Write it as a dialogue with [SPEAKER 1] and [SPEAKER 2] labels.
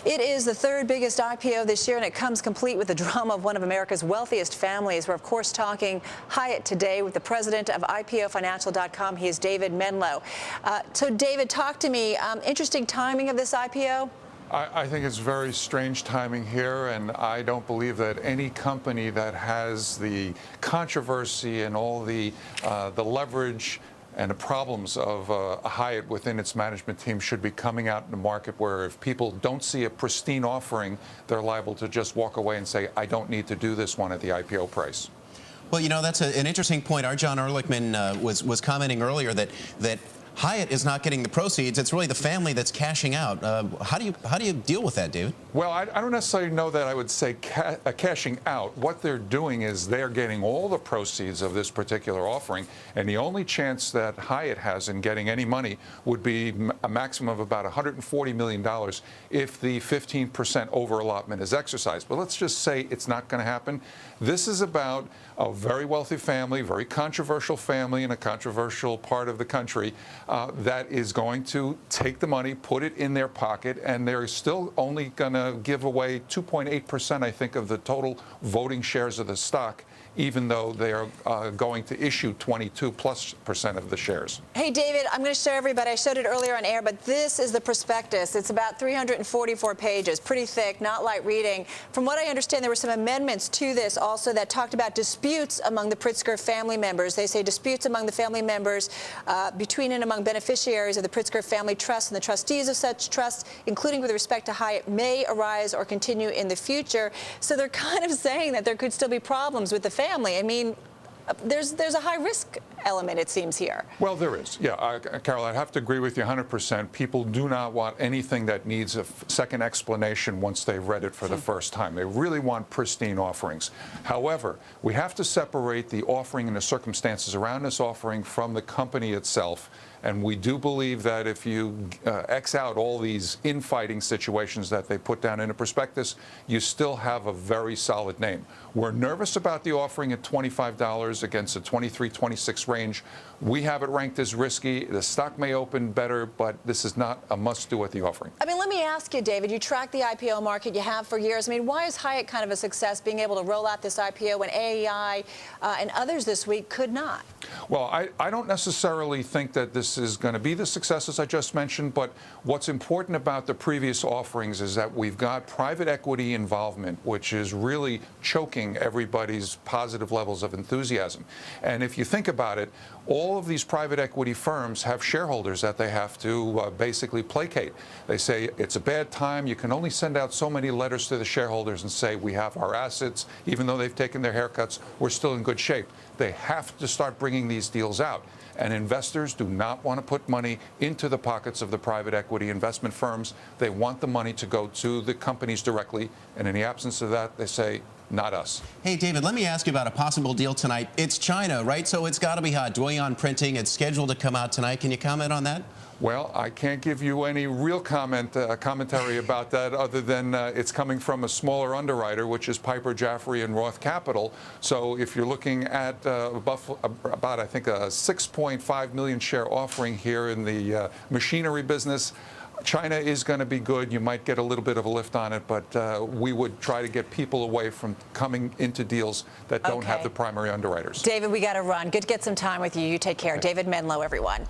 [SPEAKER 1] It is the third biggest IPO this year, and it comes complete with the drama of one of America's wealthiest families. We're, of course, talking Hyatt today with the president of POFINANCIAL.com. He is David Menlow. So, David, talk to me. Interesting timing of this IPO?
[SPEAKER 2] I think it's very strange timing here, and I don't believe that any company that has the controversy and all the leverage and the problems of a Hyatt within its management team should be coming out in the market where if people don't see a pristine offering, they're liable to just walk away and say, I don't need to do this one at the IPO price.
[SPEAKER 3] Well, you know, that's an interesting point. Our John Ehrlichman was commenting earlier that Hyatt is not getting the proceeds. It's really the family that's cashing out. How do you deal with that, David?
[SPEAKER 2] Well, I don't necessarily know that I would say cashing out. What they're doing is they're getting all the proceeds of this particular offering, and the only chance that Hyatt has in getting any money would be a maximum of about $140 million if the 15% over-allotment is exercised. But let's just say it's not going to happen. This is about a very wealthy family, very controversial family in a controversial part of the country that is going to take the money, put it in their pocket, and they're still only going to give away 2.8%, I think, of the total voting shares of the stock, even though they are going to issue 22+% of the shares.
[SPEAKER 1] Hey, David, I'm going to show everybody. I showed it earlier on air, but this is the prospectus. It's about 344 pages, pretty thick, not light reading. From what I understand, there were some amendments to this also that talked about disputes among the Pritzker family members. They say disputes among the family members between and among beneficiaries of the Pritzker family trust and the trustees of such trusts, including with respect to Hyatt, may arise or continue in the future. So they're kind of saying that there could still be problems with the family. I mean, there's a high-risk element, it seems, here.
[SPEAKER 2] Well, there is. Yeah, Carol, I have to agree with you 100%. People do not want anything that needs a second explanation once they've read it for the first time. They really want pristine offerings. However, we have to separate the offering and the circumstances around this offering from the company itself. And we do believe that if you X out all these infighting situations that they put down in a prospectus, you still have a very solid name. We're nervous about the offering at $25 against a 23-26 range. We have it ranked as risky. The stock may open better, but this is not a must-do at the offering.
[SPEAKER 1] I mean, let me ask you, David, you track the IPO market, you have for years. I mean, why is Hyatt kind of a success being able to roll out this IPO when AEI and others this week could not?
[SPEAKER 2] Well, I don't necessarily think that this is going to be the success as I just mentioned, but what's important about the previous offerings is that we've got private equity involvement, which is really choking everybody's positive levels of enthusiasm. And if you think about it, all of these private equity firms have shareholders that they have to basically placate. They say it's a bad time. You can only send out so many letters to the shareholders and say we have our assets. Even though they've taken their haircuts, we're still in good shape. They have to start bringing these deals out. And investors do not want to put money into the pockets of the private equity investment firms. They want the money to go to the companies directly. And in the absence of that, they say, not us.
[SPEAKER 3] Hey, David, let me ask you about a possible deal tonight. It's China, right? So it's got to be hot. Douyin Printing, it's scheduled to come out tonight. Can you comment on that?
[SPEAKER 2] Well, I can't give you any real commentary about that other than it's coming from a smaller underwriter, which is Piper Jaffray and Roth Capital. So if you're looking at about, I think, a 6.5 million share offering here in the machinery business, China is going to be good. You might get a little bit of a lift on it, but we would try to get people away from coming into deals that don't have the primary underwriters.
[SPEAKER 1] David, we got to run. Good to get some time with you. You take care. David Menlow, everyone.